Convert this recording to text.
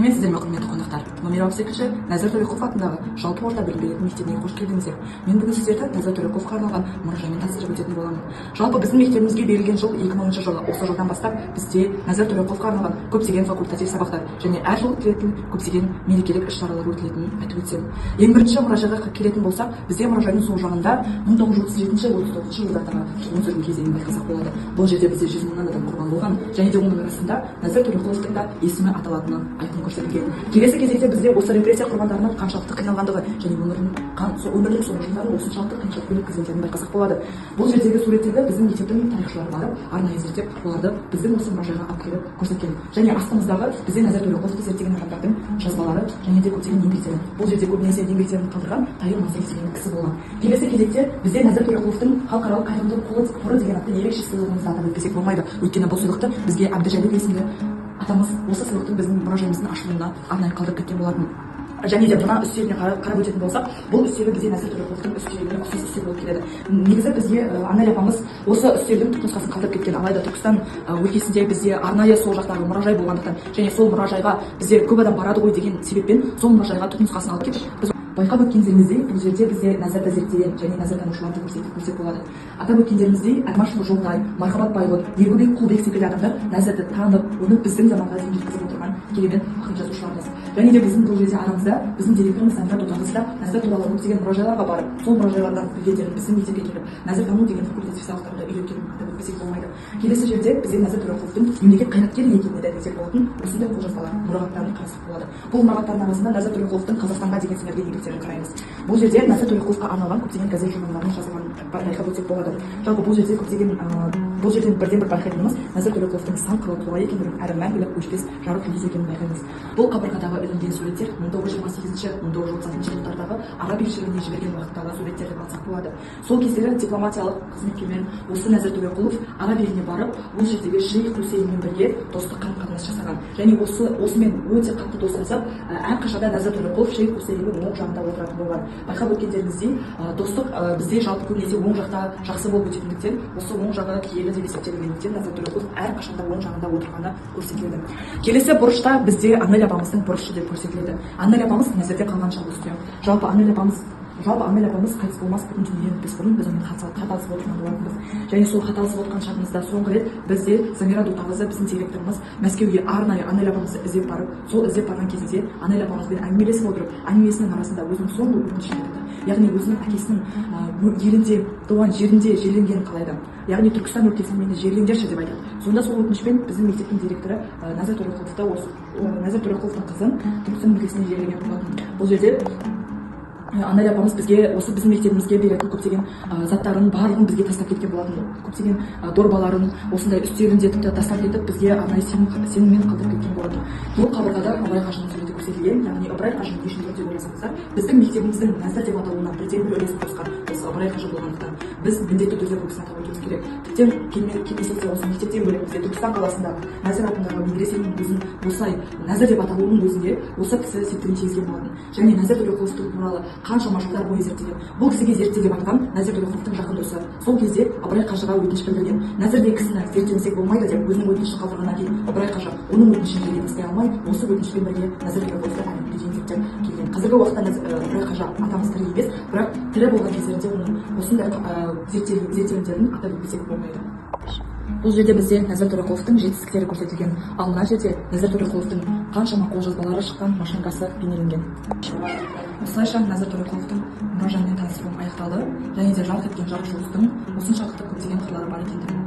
Сәлеметсіздер ме, құрметті қонақтар? Номер 62-ші Нәзір Төреқұлов атындағы жалпы орта білім беретін мектебіне қош келдіңіздер. Мен бүгін сіздерді Нәзір Төреқұловқа арналған мұражаймен таныстырып өтетін боламын. Жалпы біздің мектебімізге берілген жыл 2010 жылы. Осы жылдан бастап бізде Нәзір Төреқұловқа арналған көптеген факультатив сабақтар және әр жыл өтілетін көптеген мерекелік іс-шаралар өтілетінін айтып өтсем. Ең бірінші мұражайға келетін болсақ, бізде мұражайдың сол жағында 1937-39 жылдардағы қуғын-сүргін кезеңін байқасақ болады. Бұл жерде бізде 100 мыңнан адам құрбан болған және де оның арасында Нәзір Төреқұловтың да есімі аталатыны айқын көрсетілген. Келесі кезекте бізде осы репрессия құрбандарының қаншалықты қиналғандығы және өмірдің соңғы жылдары осыншалықты қиыншылықпен өткізгендерін байқасақ болады. Бұл жердегі суреттерді біздің мектептің тарихшылары барып арнайы зерттеп, оларды біздің осы мұражайға алып келіп көрсеткен. Және астымыздағы бізде Нәзір Төреқұловты зерттеген адамдардың жазбалары және де көптеген еңбектері. Бұл жерде көбінесе еңбектерін қалдырған Тайыр Мансел деген кісі болған. Келесі кезекте бізде Нәзір Төреқұловтың халықаралық қайырымдылық қоры деген атты ерекше сыйлығымызды атап өтпесек болмайды. Өйткені бұл сыйлықты бізге Әбдіжәлел есімді атамыз осы сыйлықтың біздің мұражайымыздың ашылуына арнайы қалдырып кеткен болатын. Және де мына үстеліне қарап өтетін болсақ, бұл үстелі бізде Нәзір Төреқұловтың үстеліне ұқсас үстел болып келеді. Негізі бізге Анель апамыз осы үстелдің түпнұсқасын қалдырып кеткен. Алайда Түркістан өлкесінде бізде арнайы сол жақтағы мұражай болғандықтан және сол мұражайға бізде көп адам барады ғой деген себеппен сол мұражайға түпнұсқасын алып кетіп, біз байқап өткендеріміздей, бұл жерде бізде Нәзірді зерттеген және нәзіртанушыларды көрсетіп болады. Атап өткендеріміздей, Әдмашұлы Жолтай, Мархабат Байғұт, Ергөбек Құлбек секілді адамдар Нәзірді танып, оны біздің заманға дейін жеткізіп отырған керемет ақын жазушыларымыз. Және де біздің бұл жерде арамызда біздің директорымыз Самира Дутағыз да Нәзір туралы көптеген мұражайларға барып, сол мұражайлардан білгендерін біздің мектепке келіп, нәзіртану деген факультатив сабақтарды үйреткенін атап өтпесек болмайды. Келесі жерде бізде Нәзір Төреқұловтың мемлекет қайраткері екеніне дәлелдеп болатын осындай қолжазбалар, мұрағаттарын қарастырып болады. Бұл мұрағаттардың арасында Нәзір Төреқұловтың Қазақстанға деген сіңірген еңбектерін қараймыз. Бұл жерде Нәзір Төреқұловқа арналған көптеген газет журналдарын жазылғанын байқап өтсек болады. Жалпы бұл жерден бірден бір байқайтынымыз Нәзір Төреқұловтың сан қырлы тұлға екендігін әрі мәңгілік өшпес жарық жұлдыз екенін байқаймыз. Бұл қабырғадағы ілінген суреттер 1928-1930 жылдардағы араб елшілігіне жіберген уақыттағы суреттер деп алсақ болады. Сол кездері дипломатиялық қызметкермен осы Нәзір Төреқұлов араб еліне барып, бұл жердегі Шейх Хусейнмен бірге достық қарым-қатынас жасаған. Және осымен өте қатты достасып, әрқашанда Нәзір Төреқұлов Шейх Хусейннің оң жағында отыратын болған. Байқап өткендеріңіздей, достық бізде жалпы көбінесе оң жақта жақсы болып өтетіндіктен, осы оң жағы киелі деп есептелгендіктен Нәзір Төреқұлов әрқашанда оң жағында отырғаны көрсетіледі. Келесі бұрышта бізде Анель апамыздың бұрышы деп көрсетіледі. Анель апамыз Нәзірде қалған шағы үстем. Жалпы Анель апамыз қайтыс болмас бүтін дүниеден өтпес бұрын біз онымен хат алысып отырған болатынбыз. Және сол хат алысып отырған шағымызда соңғы рет бізде Самира Дутағызы, біздің директорымыз, Мәскеуге арнайы Анель апамызды іздеп барып, сол іздеп барған кезінде Анель апамызбен әңгімелесіп отырып, әңгімесінің арасында өзінің соңғы өтінішін айтты. Яғни өзінің әкесінің елінде туған жерінде жерленгенін қалайды. Яғни Түркістан өлкесін мені жерлеңдерші деп айтады. Сонда сол өтінішпен біздің мектептің директоры Нәзір Төреқұловтың қызын Түркістан өлкесіне жерленген болатын. Бұл жерде Анель апамыз осы біздің мектебімізге беретін көптеген заттарын барлығын бізге тастап кеткен болатын. Көптеген дорбаларын, осындай үстелін де тіпті тастап кетіп, бізге арнайы сеніммен қалдырып кеткен болатын. Бұл қабырғада Ыбырай қажының суреті көрсетілген. Яғни Ыбырай қажының не үшін деп ойласаңыздар, біздің мектебіміздің Нәзір деп аталуына бірден бір үлесін қосқан осы Ыбырай қажы болғандықтан біз міндетті түрде бұл кісіні атап өтуіміз керек. Тіптен келмесек те осы мектептен бөлек бізде Түркістан қаласындағы Нәзір атындағы медресенің өзін осылай Нәзір деп аталуының өзінде осы кісі септігін тигізген болатын. Және Нәзір Төреқұлов туралы қаншама жылдар бойы зерттеген. Бұл кісіге зерттеу деп атаған Нәзір Төреқұловтың жақын досы. Сол кезде Ыбырай қажыға өтініш білдірген. Нәзірдей кісіні зерттемесек болмайды деп өзінің өтінішін қалдырғаннан кейін Ыбырай қажы оның өтінішін жерге тастай алмай, осы өтінішпен бірге Нәзір Төреқұловты әлемге дейін зерттеп келген. Қазіргі уақытта Ыбырай қажы атамыз тірі емес, бірақ тірі болған кездерінде оның осындай зерттеулерін атап өтпесек болмайды. Бұл жерде бізде Нәзір Төреқұловтың жетістіктері көрсетілген, ал мына жерде Нәзір Төреқұловтың қаншама қолжазбалары шыққан машинкасы бейнеленген. Осылайша Нәзір Төреқұловтың мұражаймен таныстыруым аяқталды, және де жарқ еткен жарық жұлдыздың осыншалықты көптеген қырлары бар екендігін